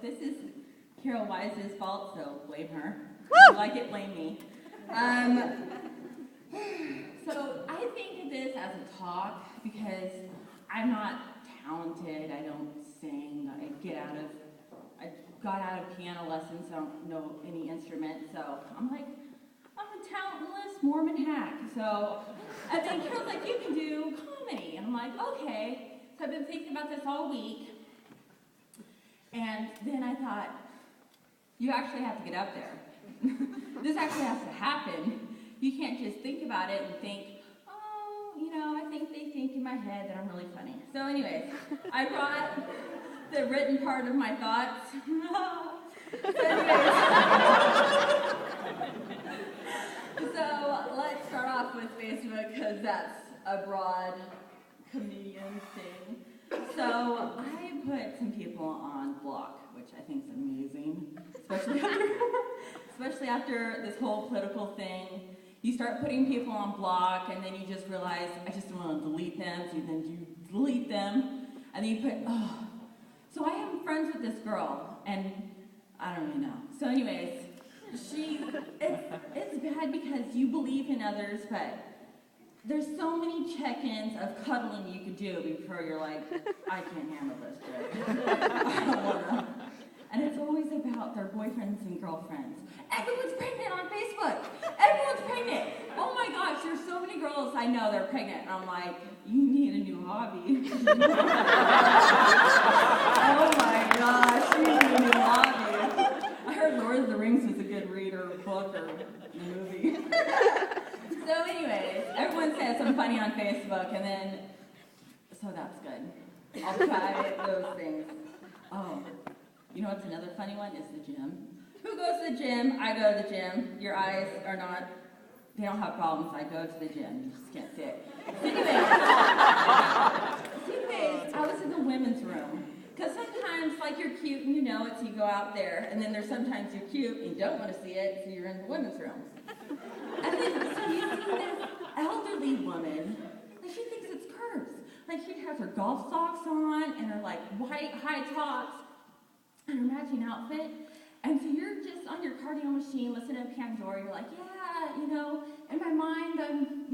this is Carol Wise's fault, so blame her. If you like it, blame me. So I think of this as a talk because I'm not talented. I don't sing. I got out of piano lessons. I don't know any instrument. So I'm like, I'm a talentless Mormon hack. So and then Carol's like, you can do comedy. And I'm like, okay. So I've been thinking about this all week. And then I thought, you actually have to get up there. This actually has to happen. You can't just think about it and think, oh, I think they think in my head that I'm really funny. So anyways, I brought the written part of my thoughts. So let's start off with Facebook because that's a broad comedian thing. So I put some people on block, which I think is amazing, especially after this whole political thing. You start putting people on block, and then you just realize, I just don't want to delete them, so then you delete them, and then you put, So I am friends with this girl, and I don't really know. So anyways, it's bad because you believe in others, but there's so many check-ins of cuddling you could do before you're like, I can't handle this shit. I don't wanna. And it's always about their boyfriends and girlfriends. Everyone's pregnant on Facebook. Everyone's pregnant. Oh my gosh, there's so many girls I know that are pregnant. And I'm like, you need a new hobby. Oh my gosh, you need a new hobby. I heard Lord of the Rings was a good reader, book, or movie. So anyways, everyone says I'm funny on Facebook, and then, so that's good. I'll try those things. Oh. You know what's another funny one? Is the gym. Who goes to the gym? I go to the gym. Your eyes are not, they don't have problems. I go to the gym. You just can't see it. Anyways, I was in the women's room. Because sometimes, like, you're cute and you know it, so you go out there. And then there's sometimes you're cute and you don't want to see it, so you're in the women's room. And then, so you see this elderly woman, like, she thinks it's curves. Like, she has her golf socks on and her, like, white high tops. Her matching outfit, and so you're just on your cardio machine listening to Pandora. You're like, yeah, in my mind I'm,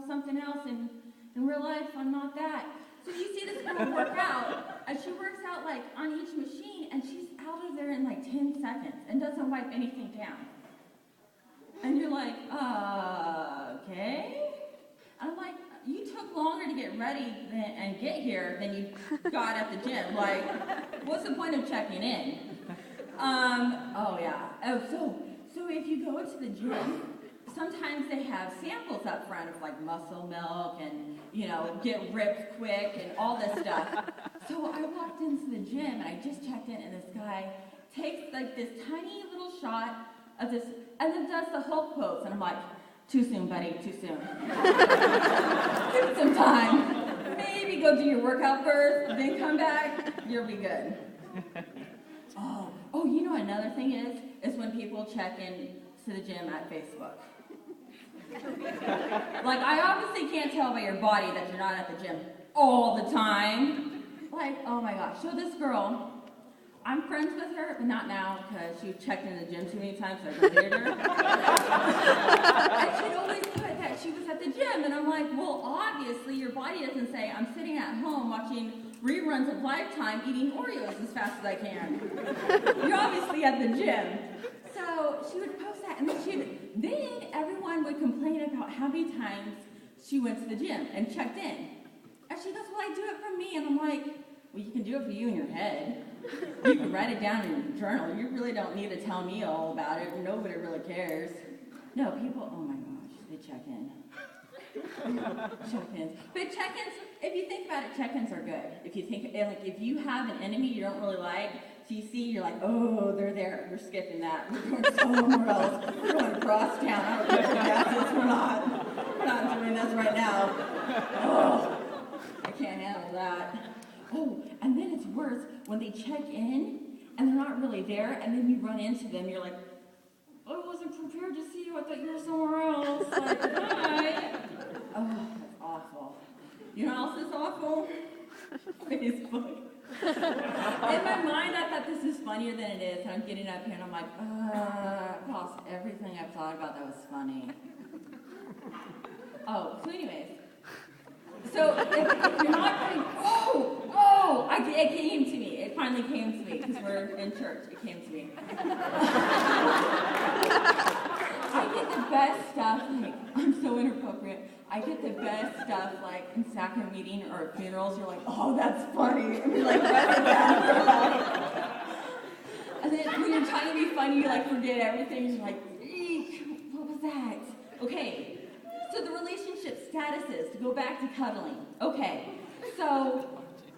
something else, and in real life I'm not that. So you see this girl work out, and she works out like on each machine, and she's out of there in like 10 seconds and doesn't wipe anything down. And you're like, okay. And I'm like, you took longer to get ready and get here than you got at the gym. Like, what's the point of checking in? So if you go to the gym, sometimes they have samples up front of like muscle milk and, get ripped quick and all this stuff. So I walked into the gym and I just checked in, and this guy takes like this tiny little shot of this and then does the Hulk pose, and I'm like, too soon, buddy, too soon. Give it some time. Maybe go do your workout first, then come back, you'll be good. Oh, another thing is when people check in to the gym at Facebook. Like, I obviously can't tell by your body that you're not at the gym all the time. Like, oh my gosh. So this girl, I'm friends with her, but not now, because she checked in the gym too many times, so I deleted her. And she'd always put that she was at the gym, and I'm like, well, obviously your body doesn't say, I'm sitting at home watching reruns of Lifetime eating Oreos as fast as I can. You're obviously at the gym. So she would post that, and then everyone would complain about how many times she went to the gym and checked in. And she goes, well, I do it for me. And I'm like, well, you can do it for you in your head. You can write it down in your journal. You really don't need to tell me all about it. Nobody really cares. No, people, oh my gosh, they check in. Check-ins. But check-ins, if you think about it, check-ins are good. If you think, like, if you have an enemy you don't really like, so you see, you're like, oh, they're there. We're skipping that. We're going somewhere else. We're going across town. I don't care what gas is. We're not doing this right now. Oh, I can't handle that. Oh, and then it's worse when they check in and they're not really there, and then you run into them. You're like, I wasn't prepared to see you. I thought you were somewhere else. Like, hi. Oh, that's awful. You know what else is awful? Facebook. In my mind, I thought this is funnier than it is, and I'm getting up here and I'm like, I've lost everything I've thought about that was funny. Oh, so anyways. So if you're not putting, it came to me. It finally came to me, because we're in church. It came to me. I get the best stuff, like, I'm so inappropriate. I get the best stuff, like, in sacrament meeting or at funerals. You're like, oh, that's funny. And you're like, write it down. And then when you're trying to be funny, you, like, forget everything. You're like, eek, what was that? Okay, so the relationship statuses, to go back to cuddling. Okay, so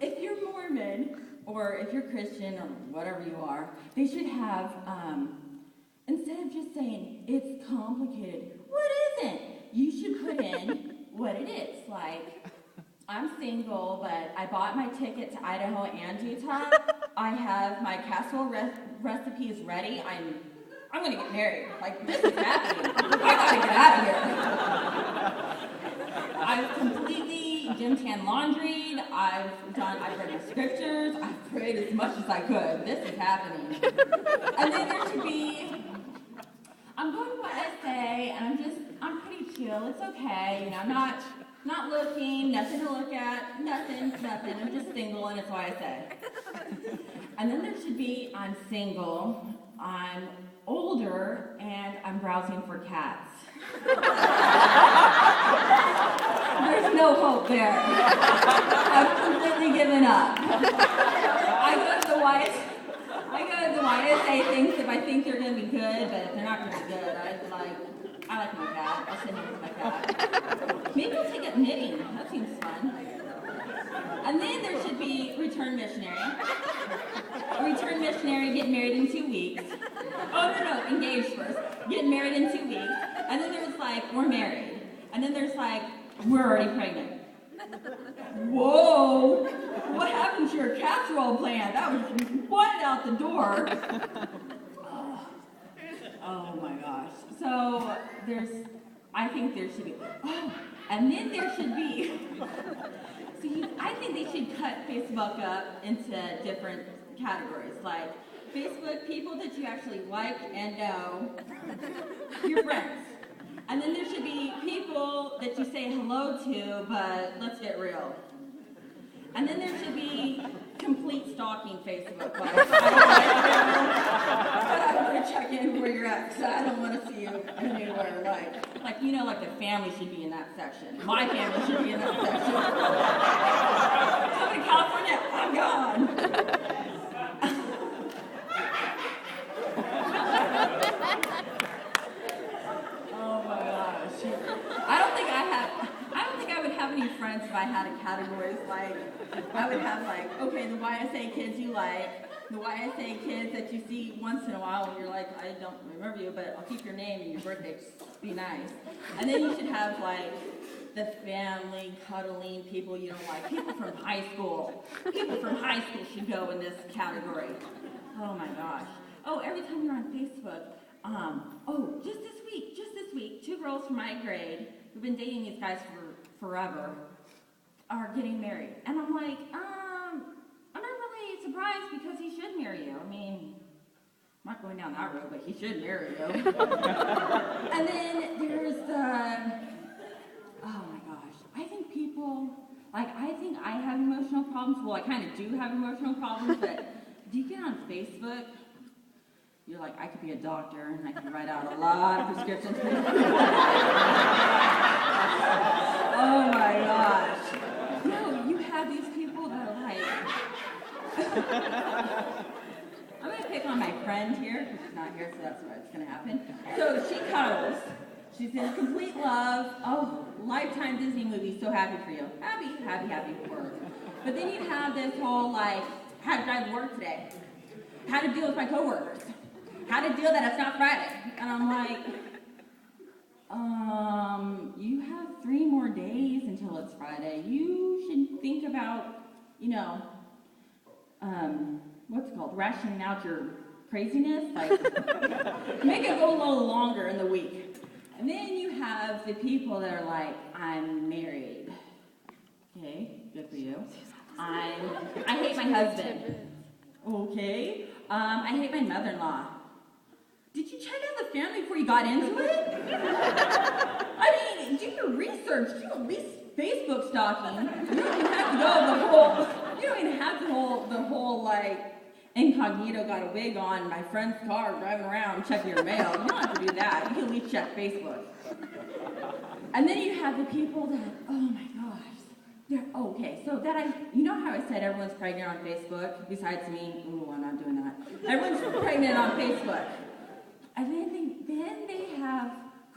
if you're Mormon, or if you're Christian, or whatever you are, they should have, instead of just saying, it's complicated, what isn't? You should put in what it is. Like, I'm single, but I bought my ticket to Idaho and Utah. I have my casserole recipes ready. I'm gonna get married. Like, this is happening. I gotta get out of here. I've completely gym tan laundried. I've read my scriptures. I've prayed as much as I could. This is happening. And then there should be, I'm going to what I say, and I'm pretty chill. It's okay. You know, I'm not looking, nothing to look at, nothing. I'm just single, and it's why I say. And then there should be, I'm single, I'm older, and I'm browsing for cats. There's no hope there. I've completely given up. I go to the YSA things if I think they're going to be good, but if they're not going to be good, I like my cat. I'll sit here with my cat. Maybe I'll take up knitting. That seems fun. And then there should be return missionary. Return missionary, get married in 2 weeks. Oh, no, engaged first. Get married in 2 weeks. And then there's like, we're married. And then there's like, we're already pregnant. Whoa! What happened to your casserole plan? That was one out the door. Oh my gosh. So I think there should be, and then there should be, I think they should cut Facebook up into different categories, like Facebook people that you actually like and know, your friends. And then there should be people that you say hello to, but let's get real. And then there should be complete stalking Facebook. Like, I want to check in where you're at, because I don't want to see you anywhere. Like the family should be in that section. My family should be in that section. Come to California, I'm gone. Any friends if I had a categories like I would have like, okay, the YSA kids you like, the YSA kids that you see once in a while and you're like, I don't remember you, but I'll keep your name and your birthday, just be nice. And then you should have like the family cuddling people you don't like, people from high school. People from high school should go in this category. Oh my gosh. Oh, every time you're on Facebook, just this week, 2 girls from my grade who've been dating these guys for forever are getting married. And I'm like, I'm not really surprised because he should marry you. I mean, I'm not going down that road, but he should marry you. And then there's oh my gosh, I think I have emotional problems. Well, I kind of do have emotional problems, but do you get on Facebook? You're like, I could be a doctor and I could write out a lot of prescriptions. Oh my gosh. No, you have these people that are like, I'm going to pick on my friend here, because she's not here, so that's what's going to happen. So she cuddles. She's in complete love. Oh, Lifetime Disney movie, so happy for you. Happy for her. But then you have this whole like, how to drive to work today. How to deal with my coworkers. How to deal that it's not Friday. And I'm like, you have 3 more days until it's Friday. You should think about, what's it called, rationing out your craziness. Like, make it go a little longer in the week. And then you have the people that are like, I'm married. Okay, good for you. I hate my husband. Okay. I hate my mother-in-law. Did you check out the family before you got into it? I mean, do your research. Do at least Facebook stalking. You don't even have to go you don't even have to hold the whole, like, incognito got a wig on in my friend's car driving around checking your mail. You don't have to do that. You can at least check Facebook. And then you have the people that, oh my gosh, okay, so you know how I said everyone's pregnant on Facebook, besides me? Ooh, I'm not doing that. Everyone's pregnant on Facebook. And then they have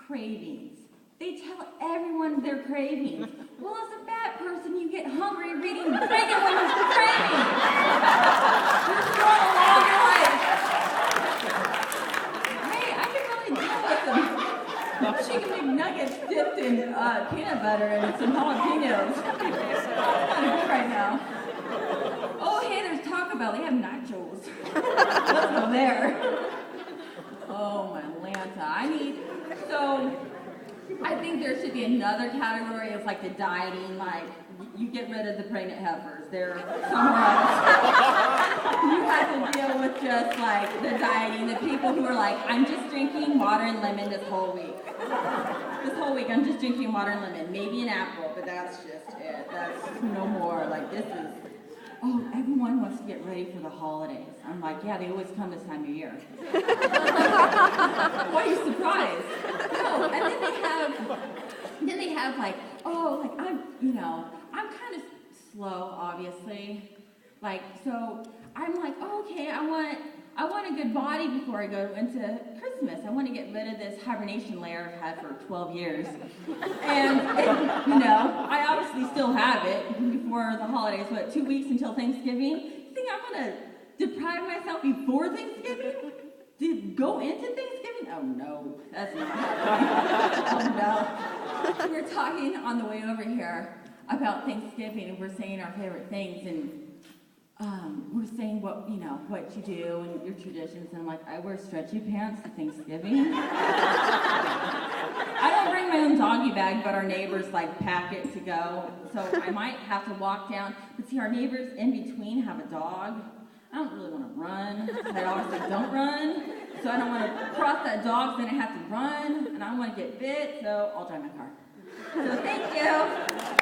cravings. They tell everyone their cravings. Well, as a fat person, you get hungry reading pregnant women's cravings. You're strong along your life. Hey, I can really deal with them. Chicken McNuggets dipped in peanut butter and some jalapenos. That's kind of good right now. Oh, hey, there's Taco Bell. They have nachos. Let's go there. Oh, my Lanta. I think there should be another category of like the dieting, like you get rid of the pregnant heifers. They're somewhere else. You have to deal with just like the dieting, the people who are like, I'm just drinking water and lemon this whole week. This whole week I'm just drinking water and lemon, maybe an apple, but that's just it. That's no more. Like everyone wants to get ready for the holidays. I'm like, yeah, they always come this time of year. Why are you surprised? No, and then they have like, I'm kind of slow, obviously. Like, so I'm like, okay, I want a good body before I go into Christmas. I want to get rid of this hibernation layer I've had for 12 years. And I obviously still have it before the holidays. 2 weeks until Thanksgiving? You think I'm going to deprive myself before Thanksgiving? To go into Thanksgiving? Oh, no. That's not happening. Oh, no. We're talking on the way over here about Thanksgiving, and we're saying our favorite things, and we're saying what you do and your traditions, and I'm like, I wear stretchy pants to Thanksgiving. I don't bring my own doggy bag, but our neighbors like pack it to go, so I might have to walk down. But see, our neighbors in between have a dog. I don't really want to run. I obviously don't run, so I don't want to cross that dog, so then I have to run, and I don't want to get bit, so I'll drive my car. So thank you.